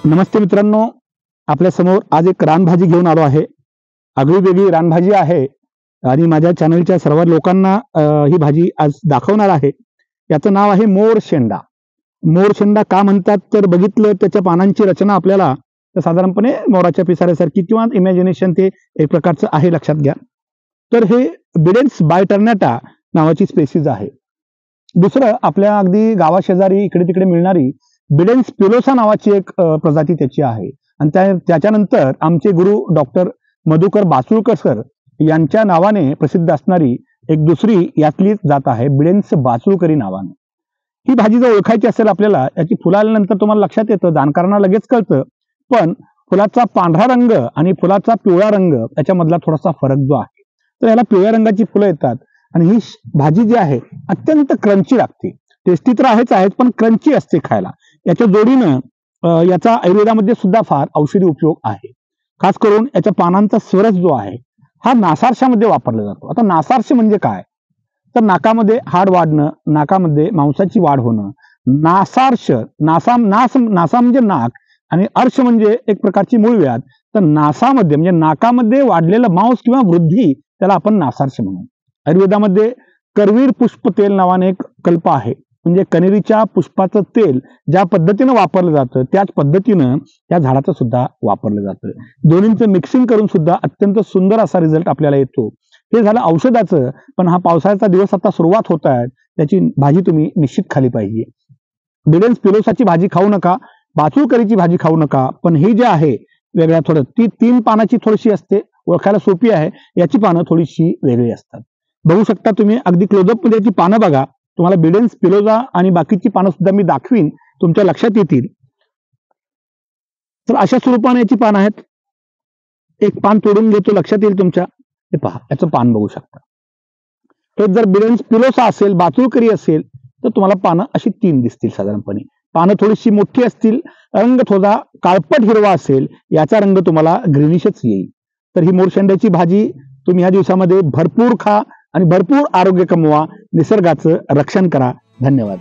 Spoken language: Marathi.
नमस्ते मित्रांनो, आपल्या समोर आज एक रानभाजी घेऊन आलो आहे. आगळी वेगळी रानभाजी आहे आणि माझ्या चॅनलच्या सर्व लोकांना ही भाजी आज दाखवणार आहे. याचं नाव आहे मोरशेंडा. मोरशेंडा का म्हणतात तर बघितलं त्याच्या पानांची रचना आपल्याला तर साधारणपणे मोराच्या पिसाऱ्यासारखी किंवा इमॅजिनेशन ते एक प्रकारचं आहे, लक्षात घ्या. तर हे बिडेन्स बायटर्नॅटा नावाची स्पेसीज आहे. दुसरं आपल्या अगदी गावाशेजारी इकडे तिकडे मिळणारी बिडेन्स पिलोसा नावाची एक प्रजाती त्याची आहे. आणि त्याच्यानंतर आमचे गुरु डॉक्टर मधुकर बासुळकर सर यांच्या नावाने प्रसिद्ध असणारी एक दुसरी यातली जात आहे बिडेन्स बासुळकरी नावाने. ही भाजी जर ओळखायची असेल आपल्याला, याची फुलं आल्यानंतर तुम्हाला लक्षात येतं, जाणकारांना लगेच कळतं, पण फुलाचा पांढरा रंग आणि फुलाचा पिवळा रंग याच्यामधला थोडासा फरक जो आहे. तर याला पिवळ्या रंगाची फुलं येतात आणि ही भाजी जी आहे अत्यंत क्रंची लागते. टेस्टी तर आहेच पण क्रंची असते खायला. याच्या जोडीनं याचा आयुर्वेदामध्ये सुद्धा फार औषधी उपयोग आहे. खास करून याच्या पानांचा स्वरस जो आहे हा नासारशामध्ये वापरला जातो. आता नासारश म्हणजे काय, तर नाकामध्ये हाड वाढणं, नाकामध्ये मांसाची वाढ होणं. नासार्श, नासा म्हणजे नाक आणि अर्श म्हणजे एक प्रकारची मूळव्याध. तर नासामध्ये म्हणजे नाकामध्ये वाढलेलं मांस किंवा वृद्धी, त्याला आपण नासार्श म्हणू. आयुर्वेदामध्ये करवीर पुष्प तेल नावाने एक कल्प आहे, म्हणजे कनेरीच्या पुष्पाचं तेल ज्या पद्धतीनं वापरलं जातं त्याच पद्धतीनं त्या झाडाचं सुद्धा वापरलं जातं. दोन्हींचं मिक्सिंग करून सुद्धा अत्यंत सुंदर असा रिझल्ट आपल्याला येतो. हे झालं औषधाचं. पण हा पावसाळ्याचा दिवस आता सुरुवात होत आहे, त्याची भाजी तुम्ही निश्चित खाली पाहिजे. बिडेन्स पिलोसाची भाजी खाऊ नका, बासुळकरीची भाजी खाऊ नका. पण ही जी आहे वेगळ्या थोडं, ती 3 पानाची थोडीशी असते, ओळखायला सोपी आहे. याची पानं थोडीशी वेगळी असतात. बघू शकता तुम्ही, अगदी क्लोजअप मध्ये याची पानं बघा. तुम्हाला बिडेन्स पिलोसा आणि बाकीची पानं सुद्धा मी दाखवीन, तुमच्या लक्षात येतील. तर अशा स्वरूपाने याची पानं आहेत. एक पान तोडून घेतो, लक्षात येईल तुमच्या. हे पहा, याचं पान बघू शकता. तर जर बिडेन्स पिलोसा असेल, बासुळकरी असेल, तर तुम्हाला पानं अशी 3 दिसतील साधारणपणे. पानं थोडीशी मोठी असतील, रंग थोडा काळपट हिरवा असेल, याचा रंग तुम्हाला ग्रीनिशच येईल. तर ही मोरशेंड्याची भाजी तुम्ही या दिवसामध्ये भरपूर खा आणि भरपूर आरोग्य कमवा. निसर्गाचं रक्षण करा. धन्यवाद.